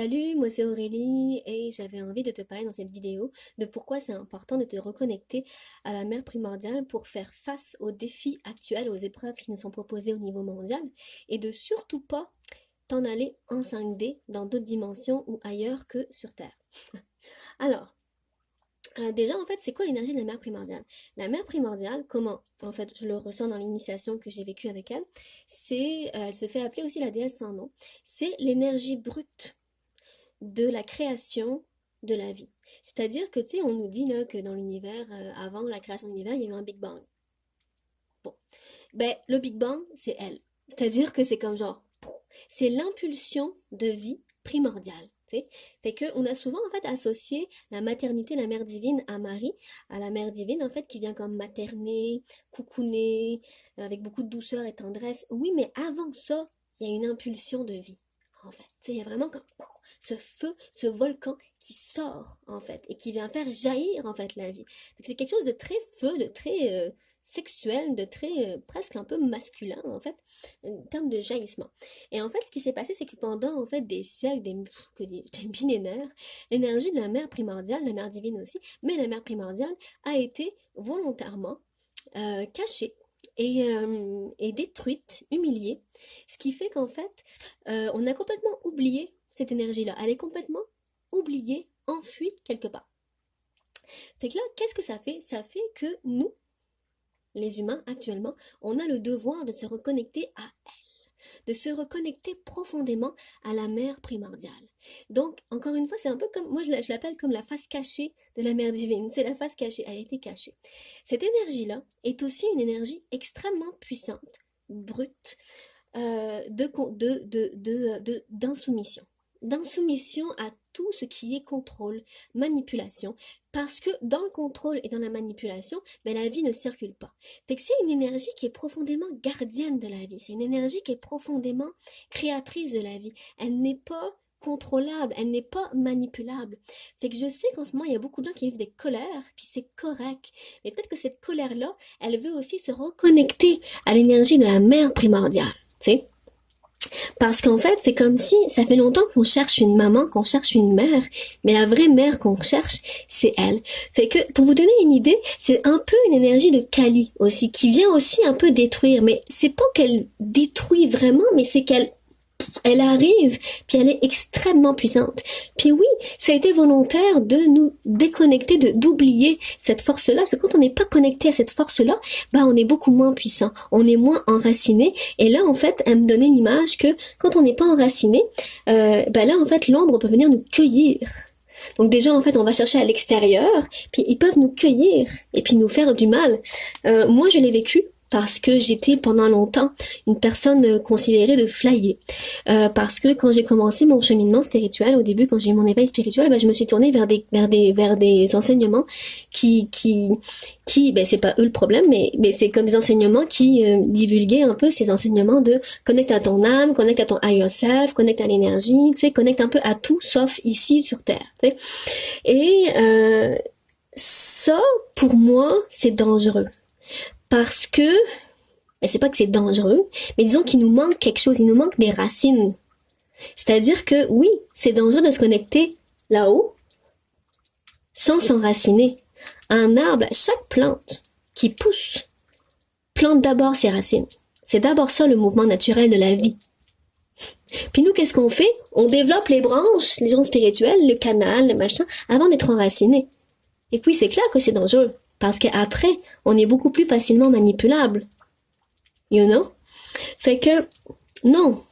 Salut, moi c'est Aurélie et j'avais envie de te parler dans cette vidéo de pourquoi c'est important de te reconnecter à la mère primordiale pour faire face aux défis actuels, aux épreuves qui nous sont proposées au niveau mondial et de surtout pas t'en aller en 5D dans d'autres dimensions ou ailleurs que sur Terre. Alors, déjà en fait, c'est quoi l'énergie de la mère primordiale? La mère primordiale, comment en fait je le ressens dans l'initiation que j'ai vécue avec elle, elle se fait appeler aussi la déesse sans nom, c'est l'énergie brute de la création de la vie. C'est-à-dire que, tu sais, on nous dit là, que dans l'univers, avant la création de l'univers, il y a eu un Big Bang. Bon. Ben, le Big Bang, c'est elle. C'est-à-dire que c'est comme genre, c'est l'impulsion de vie primordiale. T'sais. Fait que on a souvent en fait associé la maternité, la mère divine à Marie, à la mère divine en fait qui vient comme materner, coucouner, avec beaucoup de douceur et tendresse. Oui, mais avant ça, il y a une impulsion de vie en fait. Il y a vraiment comme ce feu, ce volcan qui sort en fait et qui vient faire jaillir en fait la vie. C'est quelque chose de très feu, de très sexuel, de très presque un peu masculin en fait, en termes de jaillissement. Et en fait, ce qui s'est passé, c'est que pendant en fait des siècles, des millénaires, l'énergie de la mère primordiale, la mère divine aussi, mais la mère primordiale a été volontairement cachée et détruite, humiliée, ce qui fait qu'en fait, on a complètement oublié cette énergie-là. Elle est complètement oubliée, enfuie quelque part. Fait que là, qu'est-ce que ça fait? Ça fait que nous, les humains, actuellement, on a le devoir de se reconnecter à elle, de se reconnecter profondément à la mère primordiale. Donc, encore une fois, c'est un peu comme, moi je l'appelle comme la face cachée de la mère divine. C'est la face cachée, elle était cachée. Cette énergie-là est aussi une énergie extrêmement puissante, brute, d'insoumission. D'insoumission à tout ce qui est contrôle, manipulation, parce que dans le contrôle et dans la manipulation, ben, la vie ne circule pas. Fait que c'est une énergie qui est profondément gardienne de la vie, c'est une énergie qui est profondément créatrice de la vie. Elle n'est pas contrôlable, elle n'est pas manipulable. Fait que je sais qu'en ce moment, il y a beaucoup de gens qui vivent des colères, puis c'est correct. Mais peut-être que cette colère-là, elle veut aussi se reconnecter à l'énergie de la mère primordiale, tu sais. Parce qu'en fait, c'est comme si ça fait longtemps qu'on cherche une maman, qu'on cherche une mère, mais la vraie mère qu'on cherche, c'est elle. Fait que, pour vous donner une idée, c'est un peu une énergie de Kali aussi, qui vient aussi un peu détruire, mais c'est pas qu'elle détruit vraiment, mais c'est qu'elle arrive, puis elle est extrêmement puissante. Puis oui, ça a été volontaire de nous déconnecter, d'oublier cette force-là, parce que quand on n'est pas connecté à cette force-là, bah on est beaucoup moins puissant, on est moins enraciné. Et là, en fait, elle me donnait l'image que quand on n'est pas enraciné, bah là, en fait, l'ombre peut venir nous cueillir. Donc déjà, en fait, on va chercher à l'extérieur, puis ils peuvent nous cueillir et puis nous faire du mal. Moi, je l'ai vécu parce que j'étais pendant longtemps une personne considérée de flyer. Parce que quand j'ai commencé mon cheminement spirituel, au début, quand j'ai eu mon éveil spirituel, ben, je me suis tournée vers des enseignements ben, c'est pas eux le problème, mais c'est comme des enseignements qui divulguaient un peu ces enseignements de connecte à ton âme, connecte à ton higher self, connecte à l'énergie, tu sais, connecte un peu à tout sauf ici sur Terre, tu sais. Et ça, pour moi, c'est dangereux. Parce que, mais c'est pas que c'est dangereux, mais disons qu'il nous manque quelque chose, il nous manque des racines. C'est-à-dire que oui, c'est dangereux de se connecter là-haut sans s'enraciner. Un arbre, chaque plante qui pousse, plante d'abord ses racines. C'est d'abord ça le mouvement naturel de la vie. Puis nous, qu'est-ce qu'on fait? On développe les branches, les gens spirituels, le canal, le machin, avant d'être enracinés. Et puis c'est clair que c'est dangereux. Parce qu'après, on est beaucoup plus facilement manipulable. You know? Fait que, non.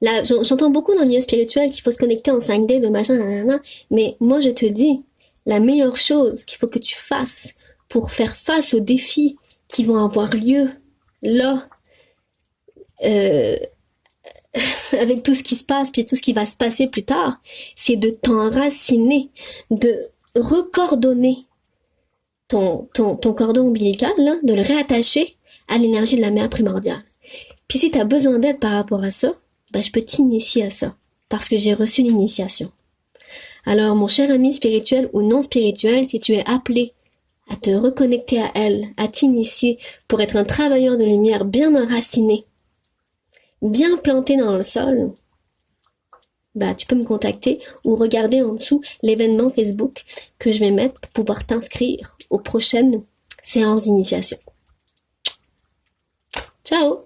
Là, j'entends beaucoup dans le milieu spirituel qu'il faut se connecter en 5D, de machin, nanana, mais moi je te dis, la meilleure chose qu'il faut que tu fasses pour faire face aux défis qui vont avoir lieu là, avec tout ce qui se passe, puis tout ce qui va se passer plus tard, c'est de t'enraciner, de recordonner ton cordon ombilical, là, de le réattacher à l'énergie de la mère primordiale. Puis si tu as besoin d'aide par rapport à ça, ben je peux t'initier à ça, parce que j'ai reçu l'initiation. Alors, mon cher ami spirituel ou non spirituel, si tu es appelé à te reconnecter à elle, à t'initier pour être un travailleur de lumière bien enraciné, bien planté dans le sol, bah, tu peux me contacter ou regarder en dessous l'événement Facebook que je vais mettre pour pouvoir t'inscrire aux prochaines séances d'initiation. Ciao!